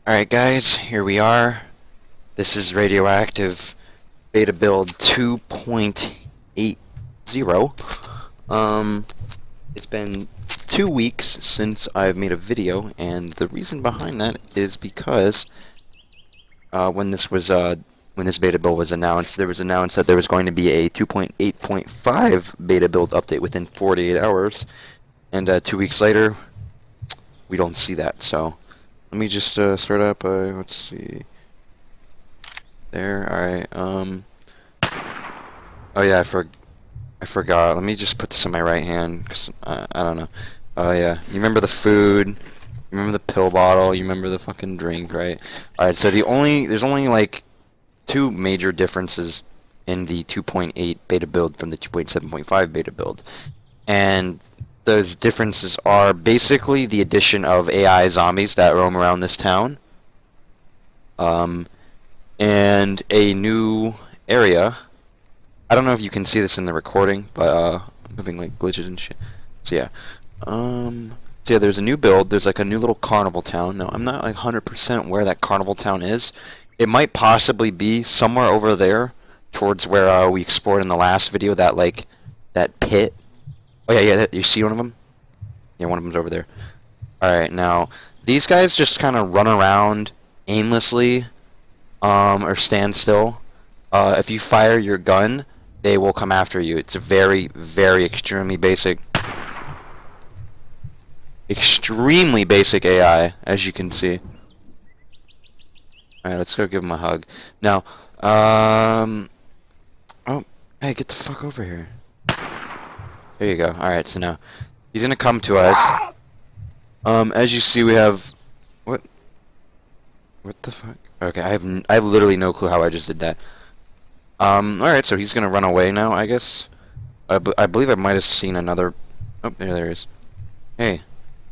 Alright guys, here we are. This is Radioactive Beta build 2.80. It's been 2 weeks since I've made a video, and the reason behind that is because when this beta build was announced, there was announced that there was going to be a 2.8.5 beta build update within 48 hours, and 2 weeks later, we don't see that, so let me just start up, let's see. There, alright, oh yeah, I forgot. Let me just put this in my right hand, cause I don't know. Oh yeah, you remember the food, you remember the pill bottle, you remember the fucking drink, right? Alright, so there's only like 2 major differences in the 2.8 beta build from the 2.7.5 beta build. And those differences are basically the addition of AI zombies that roam around this town. And a new area. I don't know if you can see this in the recording, but I'm having like glitches and shit. So yeah. So yeah, there's a new build. There's like a new little carnival town. Now, I'm not like 100% where that carnival town is. It might possibly be somewhere over there towards where we explored in the last video, that pit. Oh yeah, yeah, you see one of them? Yeah, one of them's over there. Alright, now, these guys just kind of run around aimlessly, or stand still. If you fire your gun, they will come after you. It's a very, very extremely basic AI, as you can see. Alright, let's go give him a hug. Now, oh, hey, get the fuck over here. There you go. Alright, so now, he's gonna come to us. As you see, we have... What the fuck? Okay, I have literally no clue how I just did that. Alright, so he's gonna run away now, I guess. I believe I might have seen another... Oh, there he is. Hey.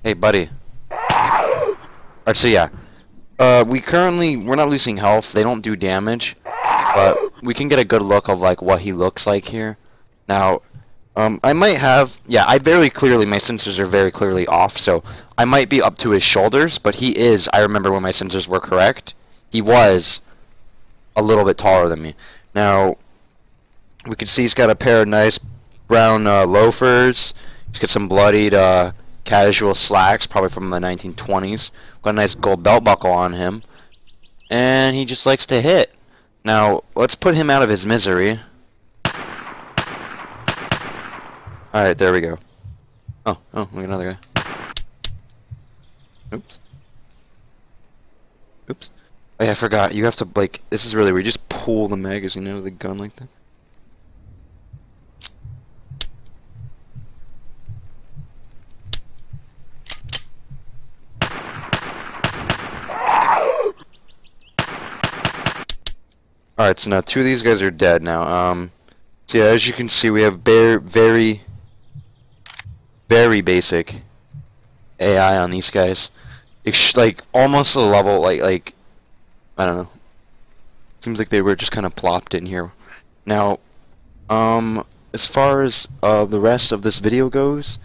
Hey, buddy. Alright, so yeah. We're not losing health. They don't do damage. But we can get a good look of, like, what he looks like here. Now, I might have... Yeah, my sensors are very clearly off, so I might be up to his shoulders, but he is, I remember when my sensors were correct, he was a little bit taller than me. Now, we can see he's got a pair of nice brown loafers. He's got some bloodied casual slacks, probably from the 1920s. Got a nice gold belt buckle on him. And he just likes to hit. Now, let's put him out of his misery. Alright, there we go. Oh, we got another guy. Oops. Oops. Oh yeah, I forgot. You have to, like, this is really weird. You just pull the magazine out of the gun like that. Alright, so now 2 of these guys are dead now. So yeah, as you can see, we have very basic AI on these guys. It's like almost a level like I don't know. Seems like they were just kind of plopped in here. Now, as far as the rest of this video goes,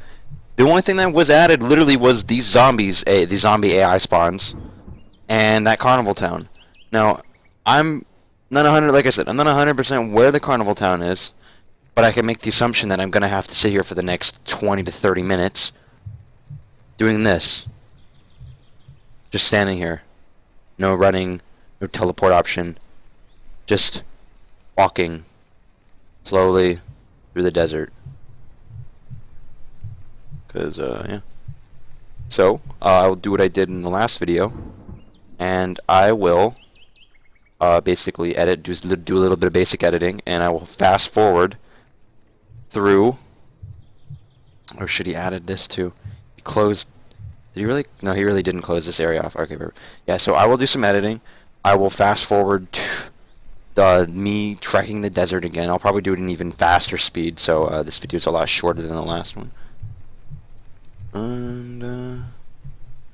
the only thing that was added literally was these zombies, the zombie AI spawns, and that carnival town. Now, I'm not 100, like I said, I'm not 100% where the carnival town is, but I can make the assumption that I'm gonna have to sit here for the next 20 to 30 minutes doing this. Just standing here. No running, no teleport option. Just walking slowly through the desert. Cause, yeah. So, I'll do what I did in the last video, and I will basically do a little bit of basic editing, and I will fast forward through. Or should he added this too? He closed. Did he really? No, he really didn't close this area off. Okay, yeah. So I will do some editing. I will fast forward to me trekking the desert again. I'll probably do it in even faster speed, so this video is a lot shorter than the last one. And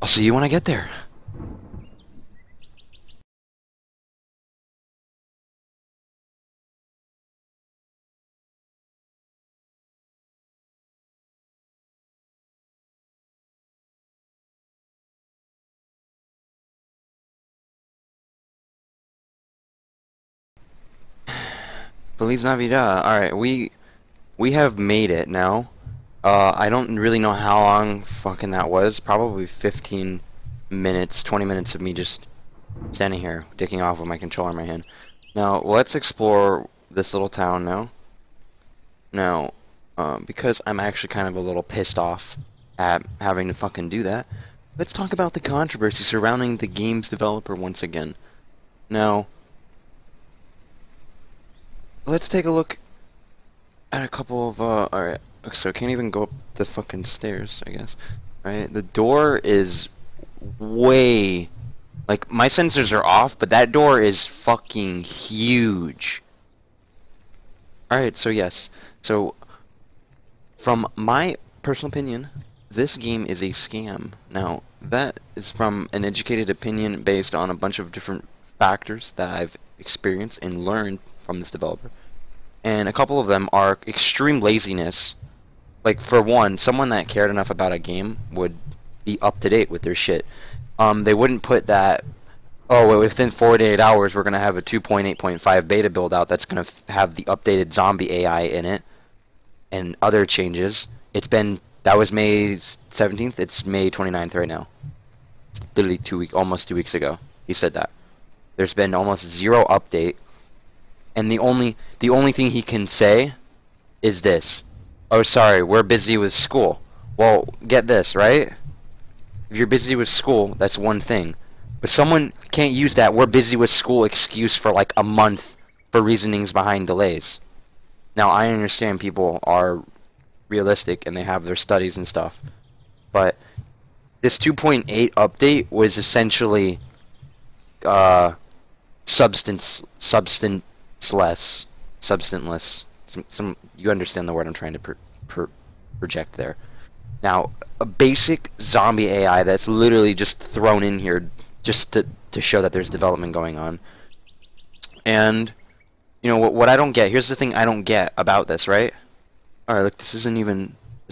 I'll see you when I get there. Feliz Navidad. Alright, we have made it now. I don't really know how long fucking that was. Probably 15 minutes, 20 minutes of me just standing here, dicking off with my controller in my hand. Now, let's explore this little town now. Now, because I'm actually kind of a little pissed off at having to fucking do that, let's talk about the controversy surrounding the game's developer once again. Now, let's take a look at a couple of, alright, so I can't even go up the fucking stairs, I guess. Alright, the door is way, like, my sensors are off, but that door is fucking huge. Alright, so yes, so, from my personal opinion, this game is a scam. Now, that is from an educated opinion based on a bunch of different factors that I've experienced and learned from this developer. And a couple of them are extreme laziness. Like, for one, someone that cared enough about a game would be up to date with their shit. They wouldn't put that, oh, well, within 48 hours we're going to have a 2.8.5 beta build out that's going to have the updated zombie AI in it and other changes. That was May 17th, it's May 29th right now. It's literally almost 2 weeks ago. He said that. There's been almost zero update. And the only thing he can say is this: oh, sorry, we're busy with school. Well, get this, right? If you're busy with school, that's one thing. But someone can't use that "we're busy with school" excuse for like a month for reasonings behind delays. Now, I understand people are realistic and they have their studies and stuff, but this 2.8 update was essentially substanceless. You understand the word I'm trying to project there. Now, a basic zombie AI that's literally just thrown in here just to show that there's development going on. And you know what I don't get. Here's the thing I don't get about this, right? All right, look, this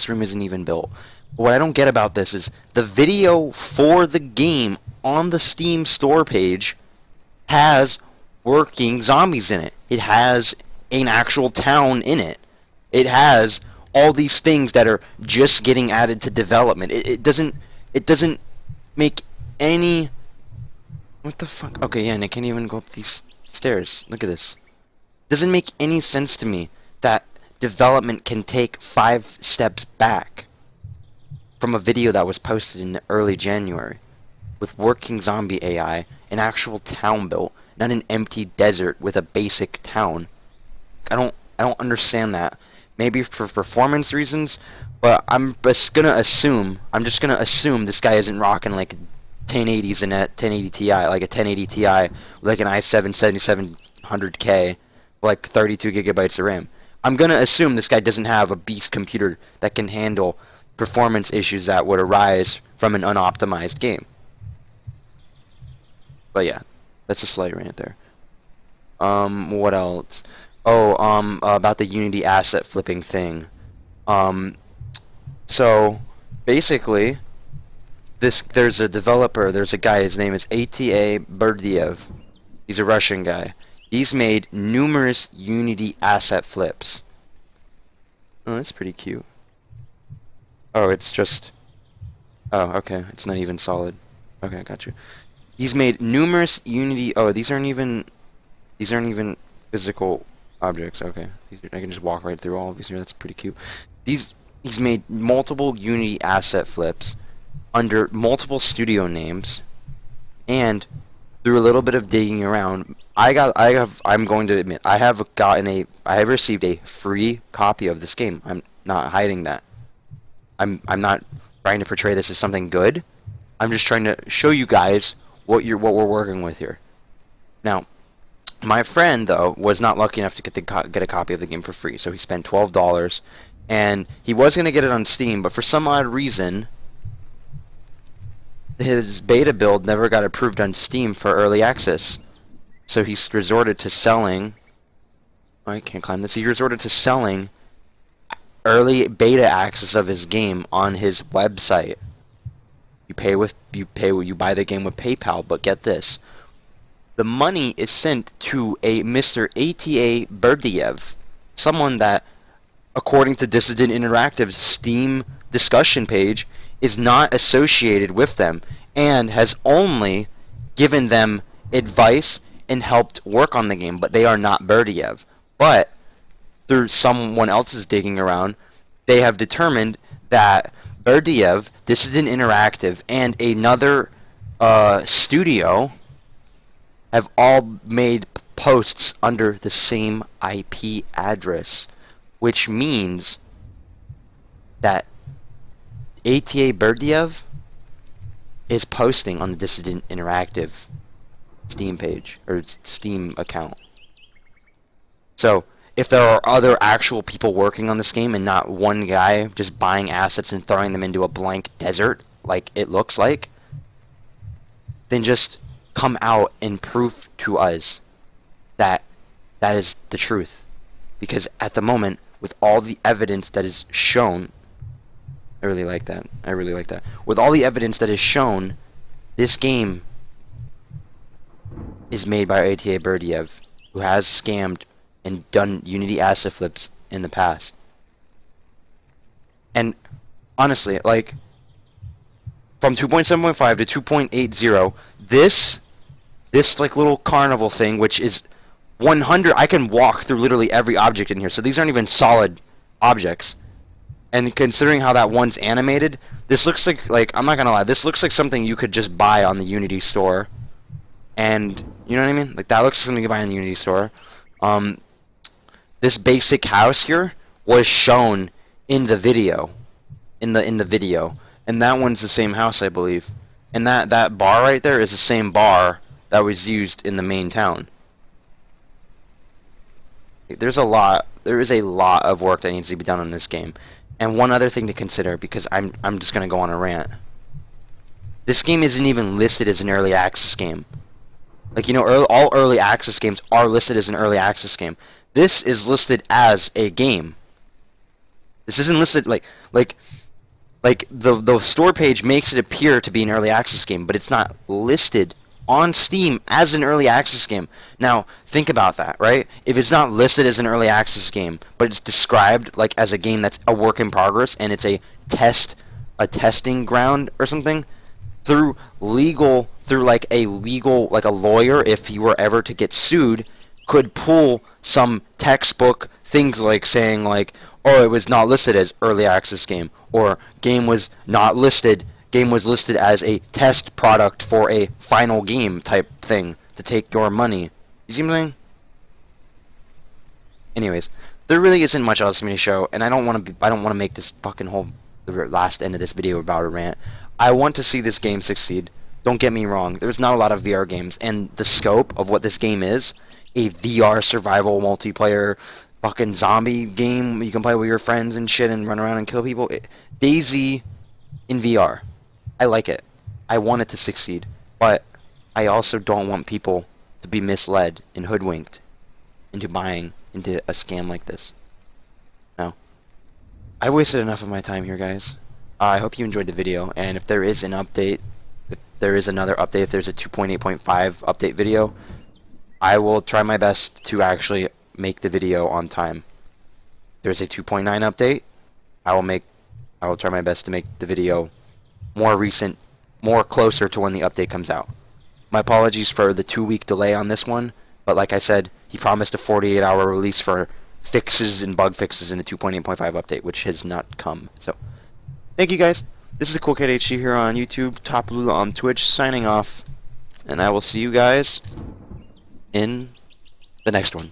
room isn't even built. What I don't get about this is the video for the game on the Steam store page has working zombies in it. It has an actual town in it. It has all these things that are just getting added to development. It doesn't make any... What the fuck? Okay, yeah, and I can't even go up these stairs. Look at this. It doesn't make any sense to me that development can take 5 steps back from a video that was posted in early January with working zombie AI, an actual town built, not an empty desert with a basic town. I don't understand that. Maybe for performance reasons, but I'm just gonna assume this guy isn't rocking like 1080s and a 1080 Ti, like a 1080 Ti with like an i7 7700K, like 32 gigabytes of RAM. I'm gonna assume this guy doesn't have a beast computer that can handle performance issues that would arise from an unoptimized game. But yeah, that's a slight rant there. What else? Oh, about the Unity asset flipping thing. So basically, there's a developer, there's a guy, his name is ATA Berdiev. He's a Russian guy. He's made numerous Unity asset flips. Oh, that's pretty cute. Oh, it's just... Oh, okay, it's not even solid. Okay, I got you. He's made numerous Unity... Oh, these aren't even physical objects. Okay, I can just walk right through all of these here. That's pretty cute. He's made multiple Unity asset flips under multiple studio names, and through a little bit of digging around, I'm going to admit, I have received a free copy of this game. I'm not hiding that. I'm not trying to portray this as something good. I'm just trying to show you guys what we're working with here. Now, my friend though was not lucky enough to get a copy of the game for free, so he spent $12, and he was gonna get it on Steam, but for some odd reason, his beta build never got approved on Steam for early access. So he's resorted to selling... Oh, I can't climb this. He resorted to selling early beta access of his game on his website. You buy the game with PayPal, but get this. the money is sent to a Mr. ATA Berdiev, someone that, according to Dissident Interactive's Steam discussion page, is not associated with them and has only given them advice and helped work on the game, but they are not Berdiev. But through someone else's digging around, they have determined that Berdiev, Dissident Interactive, and another studio have all made posts under the same IP address, which means that ATA Berdiev is posting on the Dissident Interactive Steam page, or Steam account. So, if there are other actual people working on this game and not one guy just buying assets and throwing them into a blank desert, like it looks like, then just come out and prove to us that that is the truth. Because at the moment, with all the evidence that is shown, I really like that. I really like that. With all the evidence that is shown, this game is made by ATA Berdiev, who has scammed and done Unity asset flips in the past. And honestly, like, from 2.7.5 to 2.80, this like little carnival thing, which is 100, I can walk through literally every object in here, so these aren't even solid objects. And considering how that one's animated, this looks like, I'm not gonna lie, this looks like something you could just buy on the Unity store. And, you know what I mean? Like, that looks like something you buy in the Unity store. This basic house here was shown in the video. In the video. And that one's the same house, I believe. And that bar right there is the same bar that was used in the main town. There is a lot of work that needs to be done on this game. And one other thing to consider, because I'm just gonna go on a rant. This game isn't even listed as an early access game. Like, you know, all early access games are listed as an early access game. This is listed as a game. This isn't listed like the store page makes it appear to be an early access game, but it's not listed on Steam as an early access game. Now, think about that, right? If it's not listed as an early access game, but it's described like as a game that's a work in progress and it's a testing ground or something, through like a lawyer, if he were ever to get sued, could pull some textbook things like saying like, oh, it was not listed as early access game, or game was listed as a test product for a final game type thing to take your money. You see what I'm saying? Anyways, there really isn't much else for me to show, and I don't want to make this fucking the last end of this video about a rant. I want to see this game succeed. Don't get me wrong, there's not a lot of VR games, and the scope of what this game is, a VR survival multiplayer fucking zombie game you can play with your friends and shit and run around and kill people. DayZ in VR. I like it. I want it to succeed. But I also don't want people to be misled and hoodwinked into buying into a scam like this. No. I wasted enough of my time here, guys. I hope you enjoyed the video, and if there is an update, if there is another update, if there's a 2.8.5 update video, I will try my best to actually make the video on time. If there's a 2.9 update, I will try my best to make the video more recent, more closer to when the update comes out. My apologies for the 2-week delay on this one, but like I said, he promised a 48-hour release for fixes and bug fixes in the 2.8.5 update, which has not come. So, thank you guys. This is Cool Cat HG here on YouTube, Top Lula on Twitch, signing off, and I will see you guys in the next one.